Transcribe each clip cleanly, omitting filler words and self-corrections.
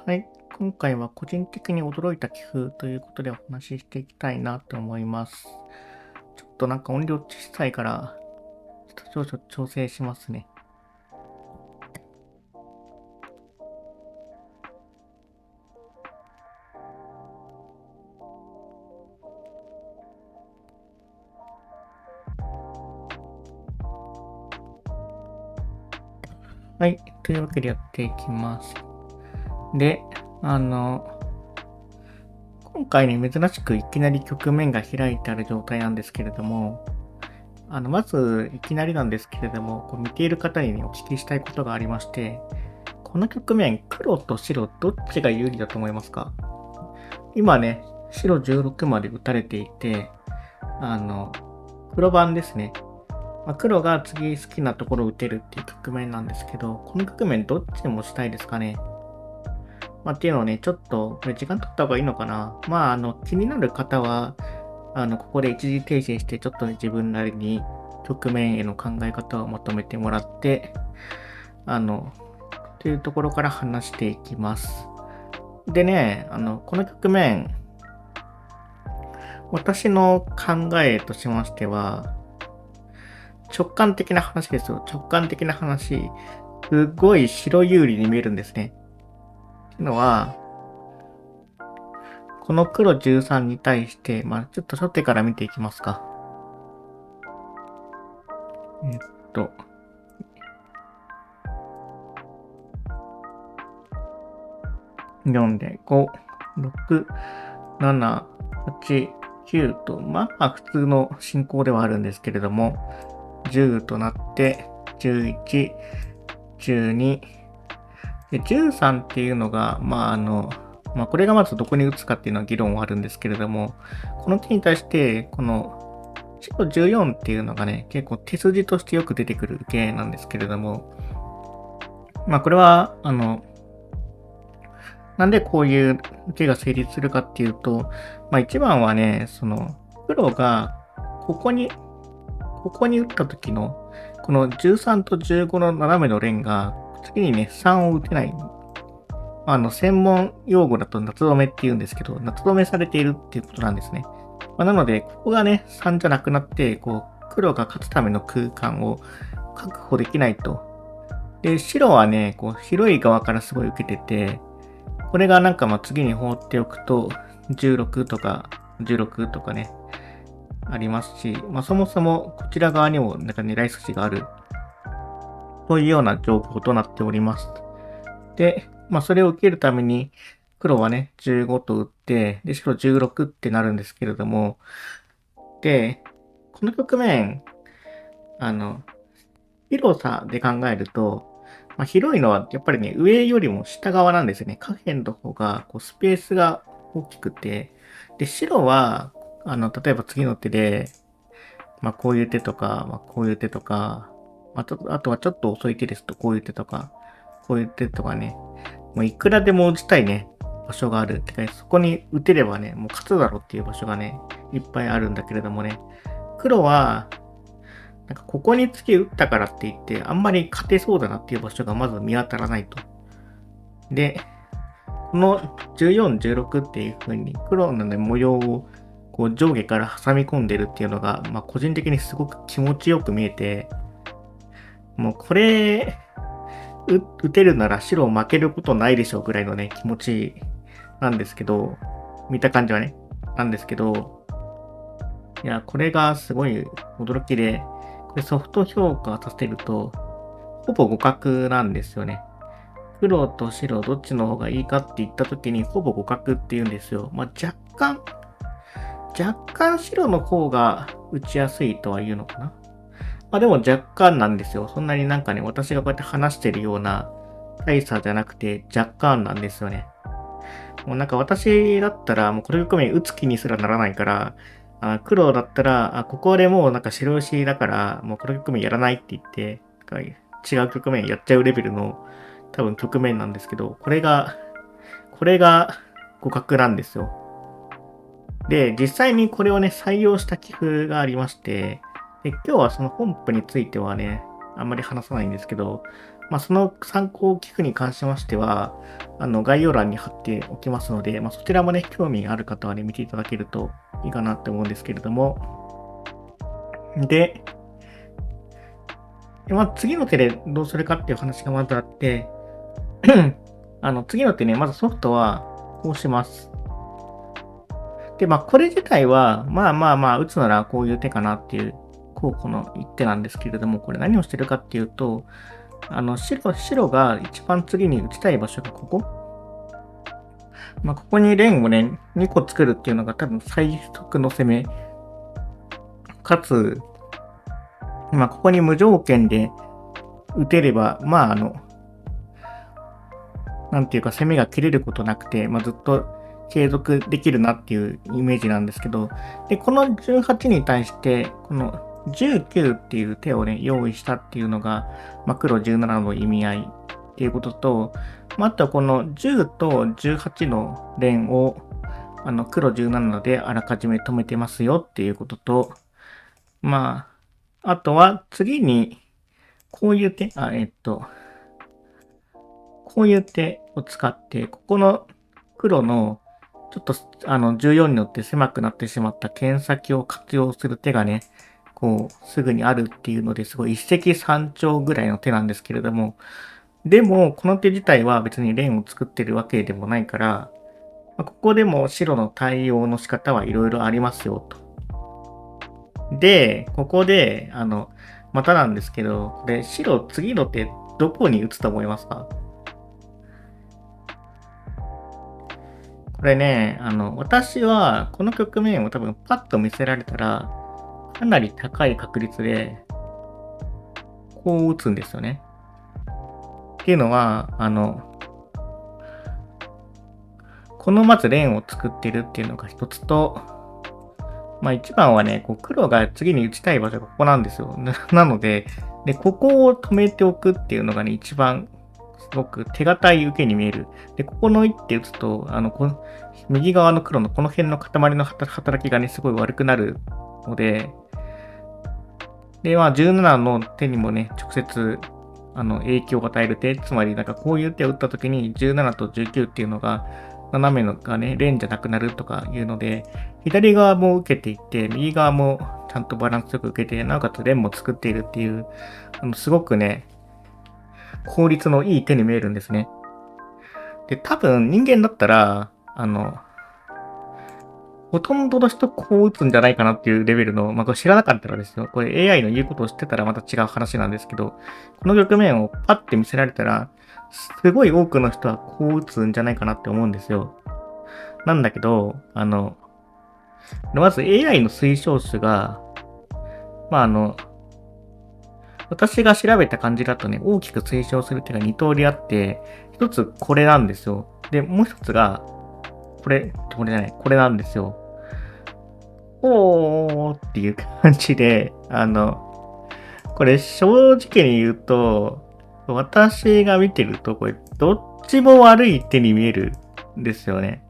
はい。今回は個人的に驚いた棋風ということでお話ししていきたいなと思います。ちょっとなんか音量小さいから、ちょっと少々調整しますね。はい。というわけでやっていきます。で、今回ね、珍しくいきなり局面が開いてある状態なんですけれども、まず、いきなりなんですけれども、見ている方にね、お聞きしたいことがありまして、この局面、黒と白、どっちが有利だと思いますか？今ね、白16まで打たれていて、あの、黒番ですね。黒が次好きなところを打てるっていう局面なんですけど、この局面どっちでもしたいですかね。っていうのをね、ちょっと、これ時間取った方がいいのかな。気になる方は、ここで一時停止して、ちょっとね、自分なりに局面への考え方をまとめてもらって、というところから話していきます。でね、この局面、私の考えとしましては、直感的な話ですよ。直感的な話、すごい白有利に見えるんですね。っていうのは、この黒13に対して、ちょっと初手から見ていきますか。えっと、4で5、6、7、8、9と、普通の進行ではあるんですけれども、10となって、11、12、で、13っていうのが、これがまずどこに打つかっていうのは議論はあるんですけれども、この手に対して、この白14っていうのがね、結構手筋としてよく出てくる受けなんですけれども、これは、なんでこういう受けが成立するかっていうと、一番はね、黒がここに、ここに打った時の、この13と15の斜めの連が、次にね、3を打てない。専門用語だと夏止めって言うんですけど、夏止めされているっていうことなんですね。なので、ここがね、3じゃなくなって、黒が勝つための空間を確保できないと。で、白はね、広い側からすごい受けてて、これがなんか次に放っておくと、16とか、16とかね、ありますし、そもそもこちら側にもなんか狙い筋がある、というような状況となっております。で、それを受けるために、黒はね、15と打って、で、白16ってなるんですけれども、で、この局面、あの、広さで考えると、広いのはやっぱりね、上よりも下側なんですよね。下辺の方が、スペースが大きくて、で、白は、例えば次の手で、こういう手とか、こういう手とか、あとはちょっと遅い手ですと、こういう手とか、こういう手とかね、もういくらでも打ちたいね、場所がある。てか、そこに打てればね、もう勝つだろうっていう場所がね、いっぱいあるんだけれどもね、黒は、なんかここに次打ったからって言って、あんまり勝てそうだなっていう場所がまず見当たらないと。で、この14、16っていう風に黒のね、模様を上下から挟み込んでるっていうのが、個人的にすごく気持ちよく見えて、もうこれ、打てるなら白を負けることないでしょうぐらいのね、気持ちなんですけど、見た感じはね、なんですけど、いや、これがすごい驚きで、これソフト評価させると、ほぼ互角なんですよね。黒と白どっちの方がいいかって言った時にほぼ互角って言うんですよ。若干白の方が打ちやすいとは言うのかな。でも若干なんですよ。そんなになんかね、私がこうやって話してるような大差じゃなくて若干なんですよね。もうなんか私だったらもうこれ局面打つ気にすらならないから、黒だったら、ここでもうなんか白石だから、もうこの局面やらないって言って、違う局面やっちゃうレベルの多分局面なんですけど、これが互角なんですよ。で、実際にこれをね、採用した棋風がありまして、で今日はその本譜についてはね、あんまり話さないんですけど、その参考寄付に関しましては、概要欄に貼っておきますので、そちらもね、興味ある方はね、見ていただけるといいかなって思うんですけれども。で、次の手でどうするかっていう話がまずあって、次の手ね、まずソフトはこうします。で、これ自体は、打つならこういう手かなっていう、候補の一手なんですけれども、これ何をしてるかっていうと、白が一番次に打ちたい場所がここ。ここにレーンをね、2個作るっていうのが多分最速の攻め。かつ、ここに無条件で打てれば、なんていうか攻めが切れることなくて、ずっと継続できるなっていうイメージなんですけど、で、この18に対して、この19っていう手をね、用意したっていうのが、黒17の意味合いっていうことと、あとはこの10と18の連を、黒17であらかじめ止めてますよっていうことと、あとは次に、こういう手、こういう手を使って、ここの黒のちょっと14によって狭くなってしまった剣先を活用する手がね、こうすぐにあるっていうのですごい一石三鳥ぐらいの手なんですけれども、でもこの手自体は別に連を作ってるわけでもないから、ここでも白の対応の仕方はいろいろありますよと。で、ここで、またなんですけど、これ白次の手どこに打つと思いますか？これね、私はこの局面を多分パッと見せられたら、かなり高い確率で、こう打つんですよね。っていうのは、このまずレーンを作ってるっていうのが一つと、一番はね、こう黒が次に打ちたい場所がここなんですよ。なので、ここを止めておくっていうのがね、一番すごく手堅い受けに見える。で、ここの一手打つと、この右側の黒のこの辺の塊の働きがね、すごい悪くなるので、17の手にもね、直接、影響を与える手、つまり、こういう手を打った時に17と19っていうのが、斜めのがね、連じゃなくなるとかいうので、左側も受けていって、右側もちゃんとバランスよく受けて、なおかつ連も作っているっていう、すごくね、効率のいい手に見えるんですね。で、多分人間だったら、ほとんどの人こう打つんじゃないかなっていうレベルの、これ知らなかったらですよ。これ AI の言うことを知ってたらまた違う話なんですけど、この局面をパッて見せられたら、すごい多くの人はこう打つんじゃないかなって思うんですよ。なんだけど、まず AI の推奨手が、私が調べた感じだとね、大きく推奨する手が2通りあって、一つこれなんですよ。で、もう一つが、これなんですよ。おーっていう感じで、これ正直に言うと、私が見てると、これどっちも悪い手に見えるんですよね。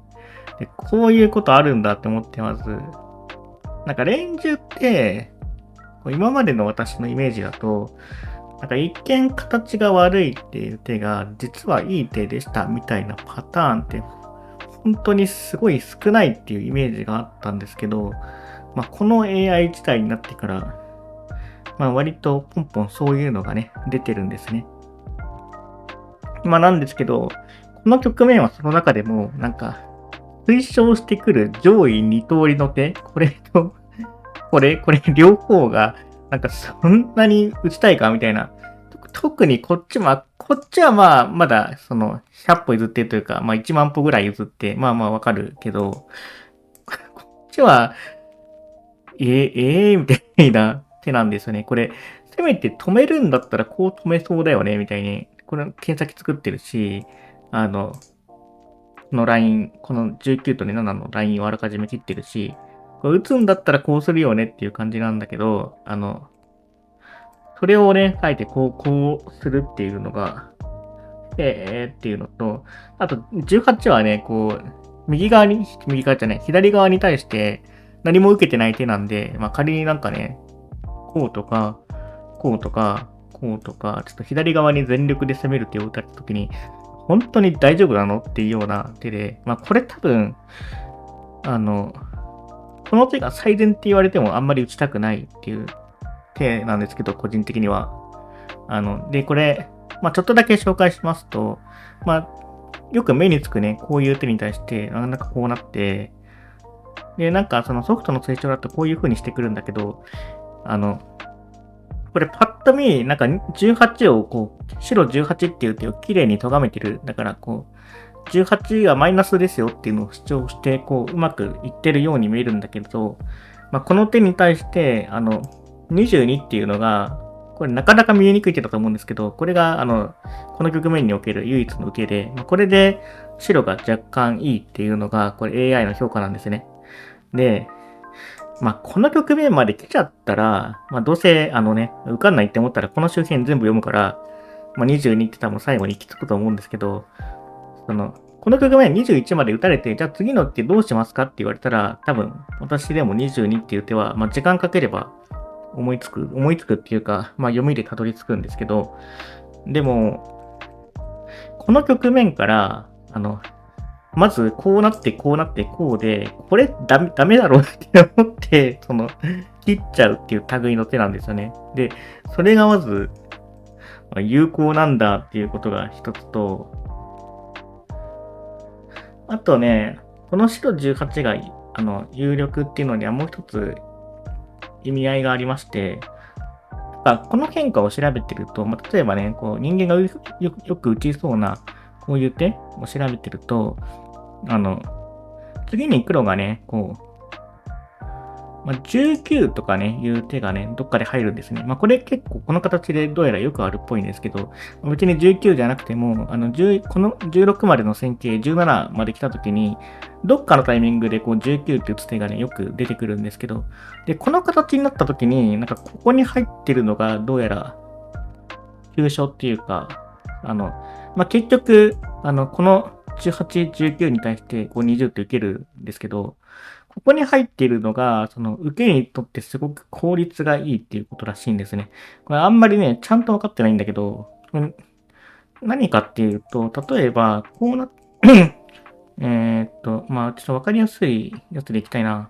で、こういうことあるんだって思ってます。連中って、今までの私のイメージだと、一見形が悪いっていう手が実はいい手でしたみたいなパターンって本当にすごい少ないっていうイメージがあったんですけど、この AI 自体になってから、割とポンポンそういうのがね、出てるんですね。なんですけど、この局面はその中でも、推奨してくる上位2通りの手、これと、これ両方が、そんなに打ちたいかみたいな。特にこっちはまだ、100歩譲ってというか、1万歩ぐらい譲って、わかるけど、こっちは、みたいな手なんですよね。これ、せめて止めるんだったらこう止めそうだよね、みたいに。これ、検索作ってるし、このライン、この19と7のラインをあらかじめ切ってるし、これ打つんだったらこうするよねっていう感じなんだけど、それをね、書いてこうするっていうのが、っていうのと、あと18はね、左側に対して何も受けてない手なんで、仮にこうとか、ここうとか、ちょっと左側に全力で攻める手を打たれたときに、本当に大丈夫なのっていうような手で、これ多分、この手が最善って言われてもあんまり打ちたくないっていう手なんですけど、個人的には。で、これ、ちょっとだけ紹介しますと、よく目につくね、こういう手に対して、なんかこうなって、で、なんかそのソフトの成長だとこういう風にしてくるんだけど、これパッと見、なんか18を白18っていう手を綺麗に咎めてる。だから18がマイナスですよっていうのを主張して、うまくいってるように見えるんだけど、この手に対して、22っていうのが、これなかなか見えにくい手だと思うんですけど、これが、この局面における唯一の受けで、これで白が若干いいっていうのが、これ AI の評価なんですね。で、この局面まで来ちゃったら、どうせ、受かんないって思ったら、この周辺全部読むから、22って多分最後に行き着くと思うんですけど、この局面21まで打たれて、じゃあ次のってどうしますかって言われたら、多分、私でも22っていう手は、時間かければ思いつくっていうか、読みでたどり着くんですけど、でも、この局面から、まず、こうなって、こうなって、こうで、これダメだろうって思って、切っちゃうっていう類の手なんですよね。で、それがまず、有効なんだっていうことが一つと、あとね、この白18が、有力っていうのにはもう一つ意味合いがありまして、この変化を調べてると、例えばね、人間がよく打ちそうな、こういう手を調べてると、次に黒がね、19とかね、いう手がね、どっかで入るんですね。これ結構この形でどうやらよくあるっぽいんですけど、別に19じゃなくても、この16までの線形、17まで来た時に、どっかのタイミングで19って打つ手がね、よく出てくるんですけど、で、この形になった時に、なんかここに入ってるのがどうやら、急所っていうか、結局、この18、19に対して20って受けるんですけど、ここに入っているのが、受けにとってすごく効率がいいっていうことらしいんですね。これあんまりね、ちゃんと分かってないんだけど、何かっていうと、例えば、こうな、ちょっと分かりやすいやつでいきたいな。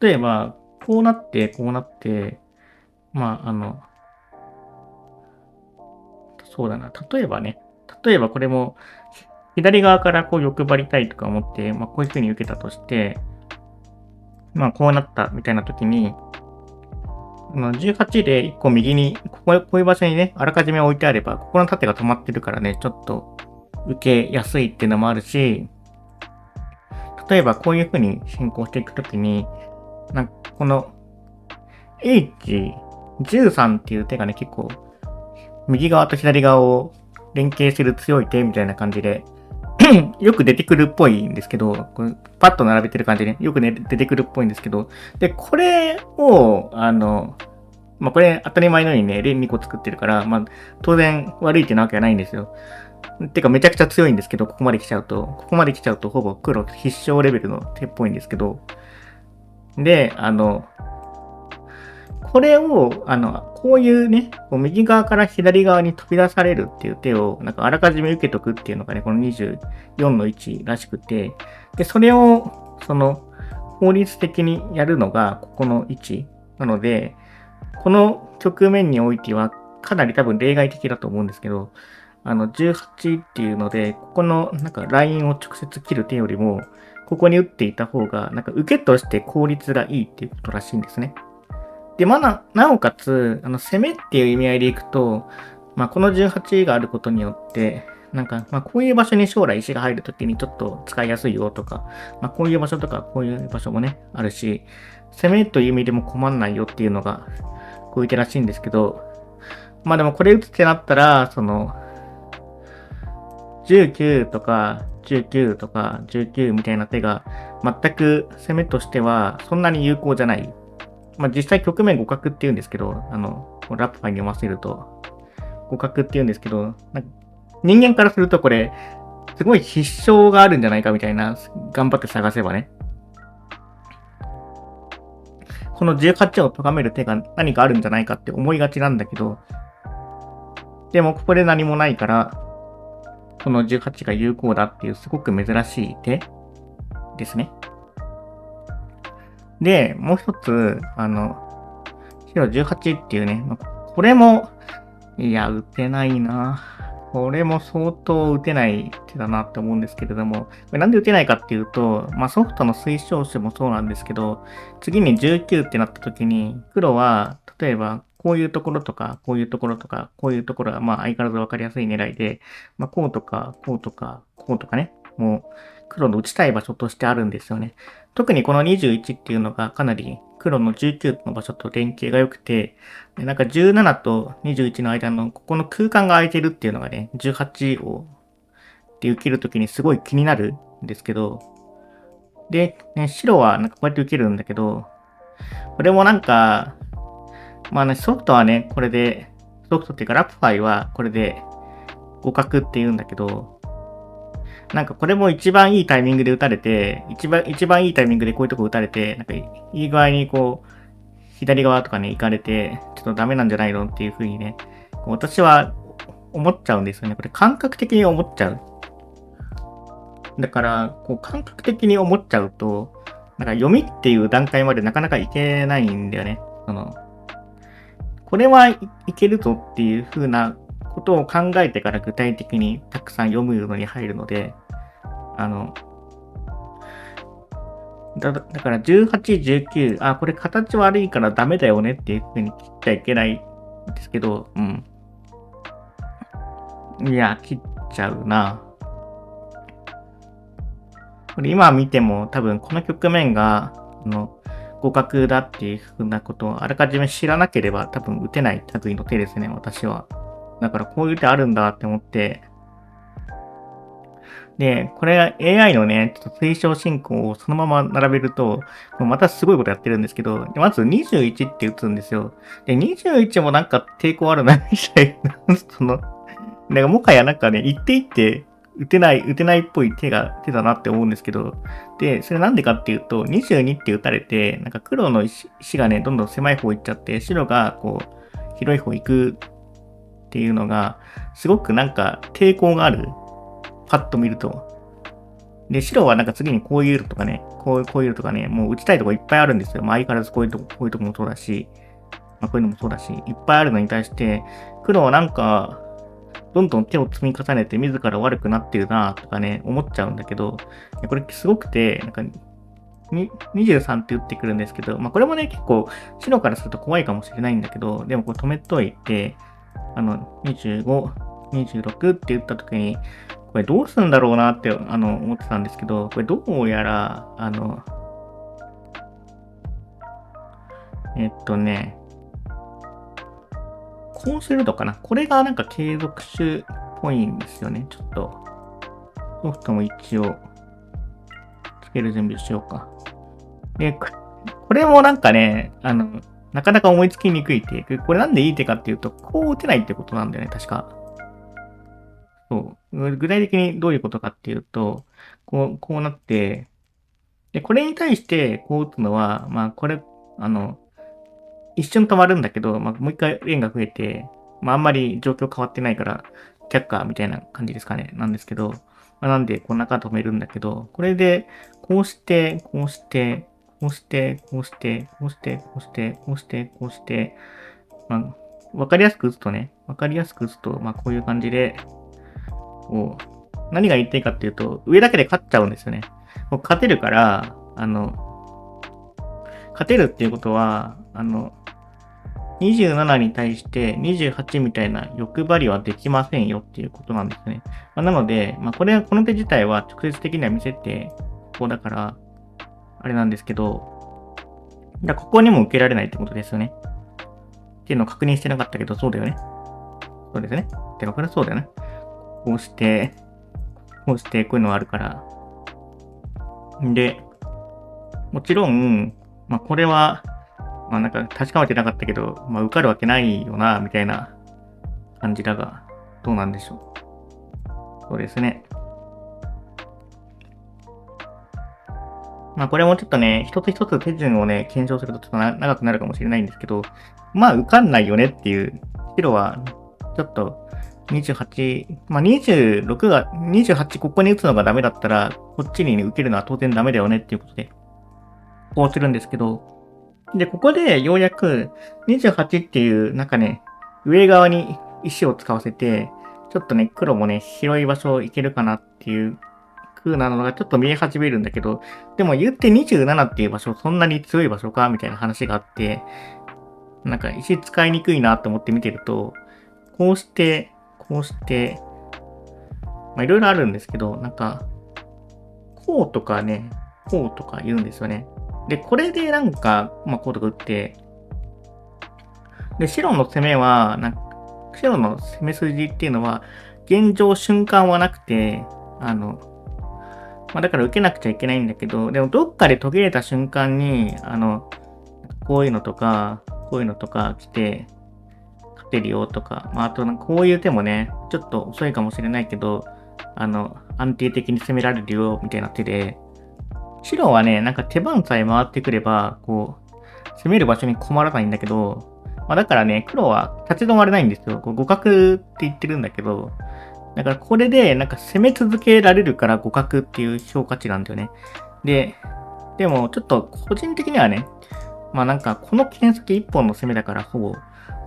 例えば、こうなって、こうなって、そうだな。例えばこれも、左側から欲張りたいとか思って、こういう風に受けたとして、こうなったみたいな時に、18で1個右に、こういう場所にね、あらかじめ置いてあれば、ここの縦が止まってるからね、ちょっと受けやすいっていうのもあるし、例えばこういう風に進行していくときに、この H13 っていう手がね、結構、右側と左側を連携する強い手みたいな感じで、よく出てくるっぽいんですけど、これパッと並べてる感じで、ね、よくね、出てくるっぽいんですけど、で、これを、これ当たり前のようにね、連2個作ってるから、当然悪い手なわけはないんですよ。てかめちゃくちゃ強いんですけど、ここまで来ちゃうとほぼ黒必勝レベルの手っぽいんですけど、で、これを、こういうね、右側から左側に飛び出されるっていう手を、あらかじめ受けとくっていうのがね、この24の1らしくて、で、それを、法律的にやるのが、ここの位置なので、この局面においては、かなり多分例外的だと思うんですけど、18っていうので、ここの、ラインを直接切る手よりも、ここに打っていた方が、受けとして効率がいいっていうことらしいんですね。で、なおかつ、攻めっていう意味合いでいくと、この18があることによって、こういう場所に将来石が入るときにちょっと使いやすいよとか、こういう場所とか、こういう場所もね、あるし、攻めという意味でも困んないよっていうのが、こういう手らしいんですけど、でもこれ打つってなったら、19とか19とか19みたいな手が、全く攻めとしてはそんなに有効じゃない。実際局面互角って言うんですけど、ラップファイに読ませると、互角って言うんですけど、人間からするとこれ、すごい必勝があるんじゃないかみたいな、頑張って探せばね。この18を咎める手が何かあるんじゃないかって思いがちなんだけど、でもここで何もないから、この18が有効だっていうすごく珍しい手ですね。で、もう一つ、白18っていうね、これも、いや、打てないな。これも相当打てない手だなって思うんですけれども、これなんで打てないかっていうと、ソフトの推奨手もそうなんですけど、次に19ってなった時に、黒は、例えば、こういうところとか、こういうところとか、こういうところが、相変わらずわかりやすい狙いで、こうとか、こうとか、こうとかね、もう、黒の打ちたい場所としてあるんですよね。特にこの21っていうのがかなり黒の19の場所と連携が良くて、なんか17と21の間のここの空間が空いてるっていうのがね、18をで受けるときにすごい気になるんですけど、で、ね、白はなんかこうやって受けるんだけど、これもなんか、ソフトはね、これで、ソフトっていうかラプファイはこれで互角って言うんだけど、なんかこれも一番いいタイミングで打たれて、一番いいタイミングでこういうとこ打たれて、なんかいい具合にこう、左側とかね、行かれて、ちょっとダメなんじゃないのっていう風にね、私は思っちゃうんですよね。これ感覚的に思っちゃう。だから、感覚的に思っちゃうと、なんか読みっていう段階までなかなかいけないんだよね。これはいけるぞっていう風なことを考えてから具体的にたくさん読むのに入るので、だから18、19、これ形悪いからダメだよねっていう風に切っちゃいけないんですけど、いや、切っちゃうな。これ今見ても多分この局面が、互角だっていう風なことをあらかじめ知らなければ多分打てない類の手ですね、私は。だからこういう手あるんだって思って、で、これ AI のね、ちょっと推奨進行をそのまま並べると、またすごいことやってるんですけど、まず21って打つんですよ。で、21もなんか抵抗あるな、みたいな、なんかもはやなんかね、一手一手打てないっぽい手だなって思うんですけど、で、それなんでかっていうと、22って打たれて、なんか黒の石がね、どんどん狭い方行っちゃって、白がこう、広い方行くっていうのが、すごくなんか抵抗がある。パッと見ると。で、白はなんか次にこういうとかね、こういうとかね、もう打ちたいとこいっぱいあるんですよ。相変わらずこういうとこもそうだし、こういうのもそうだし、いっぱいあるのに対して、黒はなんか、どんどん手を積み重ねて自ら悪くなってるなとかね、思っちゃうんだけど、これすごくて、なんか、23って打ってくるんですけど、これもね、結構白からすると怖いかもしれないんだけど、でもこう止めといて、25、26って打った時に、これどうするんだろうなって思ってたんですけど、これどうやら、こうするのかな。これがなんか継続種っぽいんですよね。ちょっと、ソフトも一応、つける準備しようか。で、これもなんかね、なかなか思いつきにくい手。これなんでいい手かっていうと、こう打てないってことなんだよね、確か。そう。具体的にどういうことかっていうと、こうなって、で、これに対してこう打つのは、これ、一瞬止まるんだけど、もう一回円が増えて、あんまり状況変わってないから、却下みたいな感じですかね。なんですけど、なんで、こんな中止めるんだけど、これで、こうして、こうして、こうして、こうして、こうして、こうして、こうして、こうして、わかりやすく打つとね、こういう感じで、何が言いたいかっていうと、上だけで勝っちゃうんですよね。勝てるから、勝てるっていうことは、27に対して28みたいな欲張りはできませんよっていうことなんですね。なので、この手自体は直接的には見せて、こうだから、あれなんですけど、ここにも受けられないってことですよね。っていうのを確認してなかったけど、そうだよね。そうですね。てか、これはそうだよね。こうして、こういうのがあるから。で、もちろん、これは、なんか確かめてなかったけど、受かるわけないよな、みたいな感じだが、どうなんでしょう。そうですね。これもちょっとね、一つ一つ手順をね、検証するとちょっと長くなるかもしれないんですけど、受かんないよねっていう、白は、ちょっと28、まあ、26が、28ここに打つのがダメだったら、こっちに、ね、受けるのは当然ダメだよねっていうことで、こうするんですけど、で、ここでようやく28っていうなんかね、上側に石を使わせて、ちょっとね、黒もね、広い場所行けるかなっていう風なのがちょっと見え始めるんだけど、でも言って27っていう場所、そんなに強い場所かみたいな話があって、なんか石使いにくいなと思って見てると、こうして、こうして、まあいろいろあるんですけど、なんか、こうとかね、こうとか言うんですよね。で、これでなんか、まあこうとか打って、で、白の攻めは、白の攻め筋っていうのは、現状瞬間はなくて、まあ、だから受けなくちゃいけないんだけど、でもどっかで途切れた瞬間に、こういうのとか、こういうのとか来て、勝てるよとか、まあ、あとこういう手もね、ちょっと遅いかもしれないけど、安定的に攻められるよ、みたいな手で、白はね、なんか手番さえ回ってくれば、こう、攻める場所に困らないんだけど、まあ、だからね、黒は立ち止まれないんですよ。こう互角って言ってるんだけど、だからこれでなんか攻め続けられるから互角っていう評価値なんだよね。で、でもちょっと個人的にはね、まあなんかこの剣先一本の攻めだからほぼ、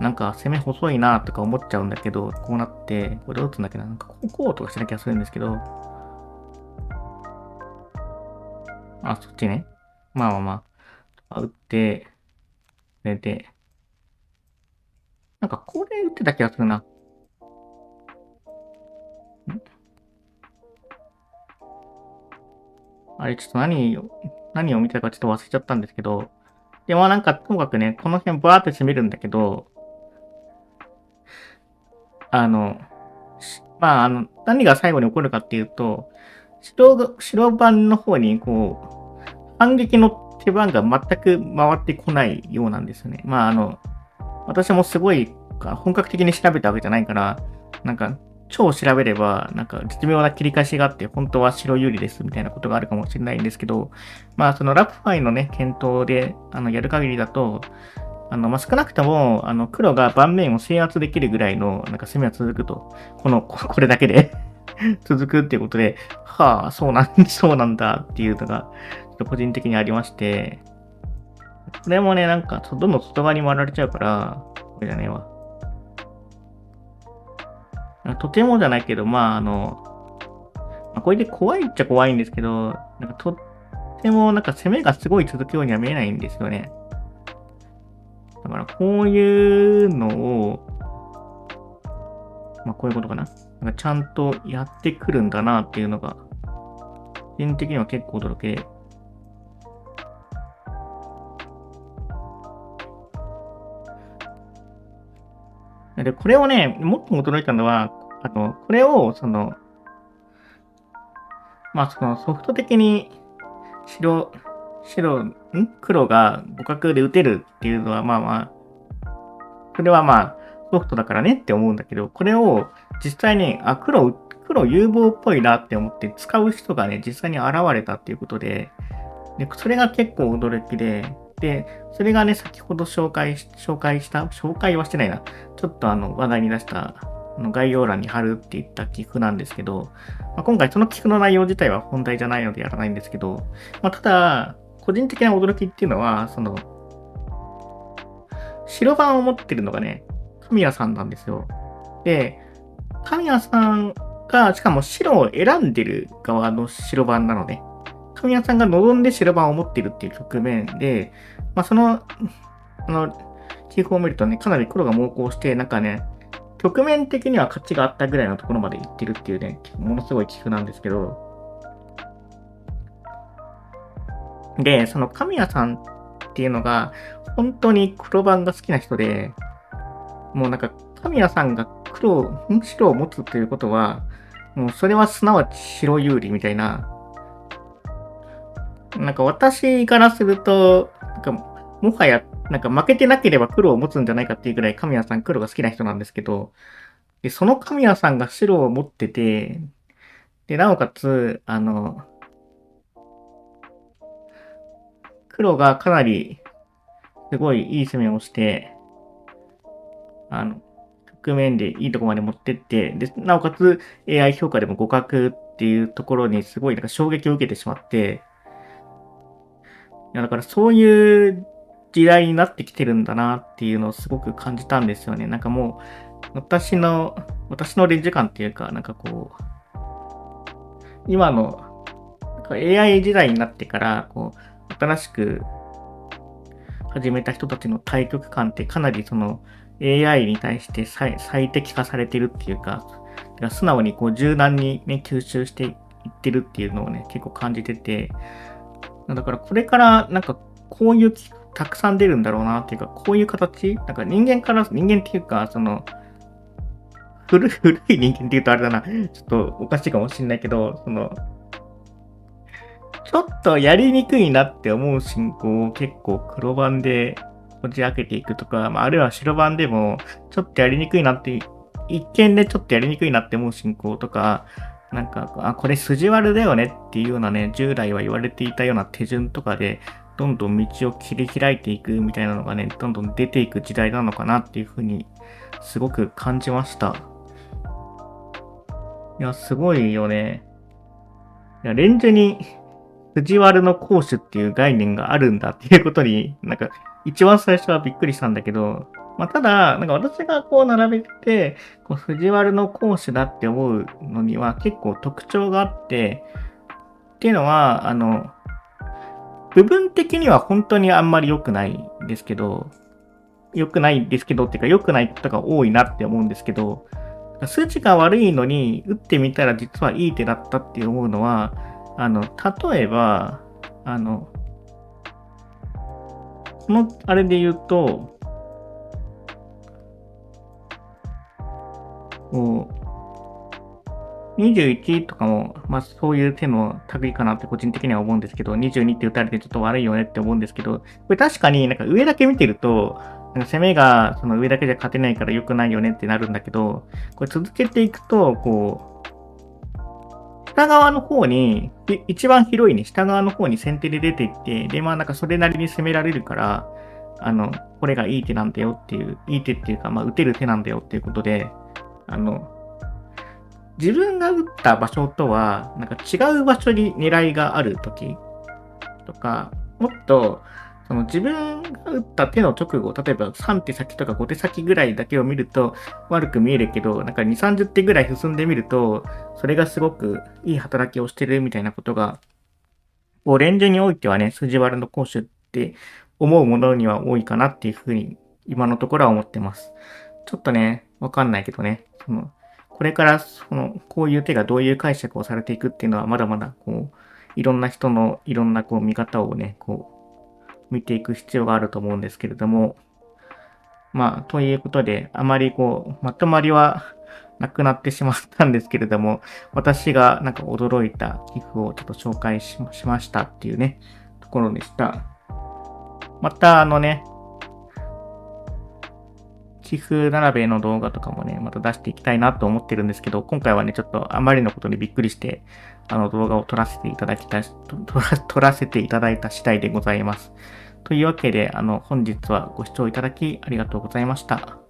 なんか攻め細いなとか思っちゃうんだけど、こうなって、これ打つんだっけな、なんかこうとかしなきゃするんですけど、あ、そっちね。まあまあまあ、打って、で、なんかこれ打ってた気がするな。あれ、ちょっと何を見てたかちょっと忘れちゃったんですけど、でもなんかともかくね、この辺バーって攻めるんだけど、あの、まあ、何が最後に起こるかっていうと、白番の方に、こう、反撃の手番が全く回ってこないようなんですよね。まあ、私もすごい本格的に調べたわけじゃないから、なんか、超調べれば、なんか絶妙な切り返しがあって、本当は白有利ですみたいなことがあるかもしれないんですけど、まあ、そのラプファイのね、検討で、やる限りだと、まあ、少なくとも、黒が盤面を制圧できるぐらいの、なんか攻めは続くと。これだけで続くっていうことで、はあ、そうなんだっていうのが、ちょっと個人的にありまして、これもね、なんか、どんどん外側に回られちゃうから、これじゃねえわ。とてもじゃないけど、まあ、まあ、これで怖いっちゃ怖いんですけど、なんかとってもなんか攻めがすごい続くようには見えないんですよね。だからこういうのを、まあこういうことかな。なんかちゃんとやってくるんだなっていうのが、個人的には結構驚きで。で、これをね、もっと驚いたのは、これを、まあそのソフト的に白、黒が互角で打てるっていうのは、まあまあ、それはまあ、ソフトだからねって思うんだけど、これを実際に、黒有望っぽいなって思って使う人がね、実際に現れたっていうことで、それが結構驚きで、それがね、先ほど紹介はしてないな。ちょっと話題に出した概要欄に貼るって言った寄付なんですけど、まあ、今回その寄付の内容自体は本題じゃないのでやらないんですけど、まあ、ただ、個人的な驚きっていうのは、白番を持ってるのがね、神谷さんなんですよ。で、神谷さんが、しかも白を選んでる側の白番なのね。神谷さんが望んで白番を持っているっていう局面で、まあ、棋譜を見るとね、かなり黒が猛攻して、なんかね、局面的には勝ちがあったぐらいのところまで行ってるっていうね、ものすごい棋譜なんですけど、で、その神谷さんっていうのが、本当に黒番が好きな人で、もうなんか、神谷さんが白を持つということは、もうそれはすなわち白有利みたいな、なんか私からすると、なんかもはや、なんか負けてなければ黒を持つんじゃないかっていうぐらい神谷さん黒が好きな人なんですけど、で、その神谷さんが白を持ってて、で、なおかつ、黒がかなりすごいいい攻めをして、局側面でいいとこまで持ってって、で、なおかつ AI 評価でも互角っていうところにすごいなんか衝撃を受けてしまって、いや、だからそういう時代になってきてるんだなっていうのをすごく感じたんですよね。なんかもう、私のレンジ感っていうか、なんかこう、今のなんか AI 時代になってから、こう、新しく始めた人たちの対極感ってかなりその AI に対して最適化されてるっていうか、素直にこう柔軟にね、吸収していってるっていうのをね、結構感じてて、だからこれからなんかこういうたくさん出るんだろうなっていうか、こういう形なんか人間っていうか、その、古い人間って言うとあれだな、ちょっとおかしいかもしれないけど、その、ちょっとやりにくいなって思う進行を結構黒番でこじ開けていくとか、あるいは白番でもちょっとやりにくいなって、一見でちょっとやりにくいなって思う進行とか、なんか、これ筋悪だよねっていうようなね、従来は言われていたような手順とかで、どんどん道を切り開いていくみたいなのがね、どんどん出ていく時代なのかなっていうふうに、すごく感じました。いや、すごいよね。いや、レンジに藤原の攻守っていう概念があるんだっていうことに、なんか、一番最初はびっくりしたんだけど、ただ、なんか私がこう並べて、こう藤原の攻守だって思うのには結構特徴があって、っていうのは、部分的には本当にあんまり良くないんですけど、良くないんですけどっていうか良くないことが多いなって思うんですけど、数値が悪いのに打ってみたら実はいい手だったって思うのは、例えば、このあれで言うと、こう、21とかも、そういう手の類かなって個人的には思うんですけど、22って打たれてちょっと悪いよねって思うんですけど、これ確かになんか上だけ見てると、なんか攻めがその上だけじゃ勝てないから良くないよねってなるんだけど、これ続けていくと、こう、下側の方に、一番広いね、下側の方に先手で出ていって、で、なんかそれなりに攻められるから、これがいい手なんだよっていう、いい手っていうか、打てる手なんだよっていうことで、あの、自分が打った場所とは、なんか違う場所に狙いがあるときとか、もっと、その自分が打った手の直後、例えば3手先とか5手先ぐらいだけを見ると悪く見えるけど、なんか2、30手ぐらい進んでみると、それがすごくいい働きをしてるみたいなことが、レンジにおいてはね、筋悪の攻守って思うものには多いかなっていうふうに、今のところは思ってます。ちょっとね、わかんないけどね、これからこういう手がどういう解釈をされていくっていうのはまだまだこう、いろんな人のいろんなこう見方をね、こう、見ていく必要があると思うんですけれども、ということで、あまりこう、まとまりはなくなってしまったんですけれども、私がなんか驚いた寄付をちょっと紹介しましたっていうね、ところでした。また寄付並べの動画とかもね、また出していきたいなと思ってるんですけど、今回はね、ちょっとあまりのことにびっくりして、動画を撮らせていただいた次第でございます。というわけで、本日はご視聴いただきありがとうございました。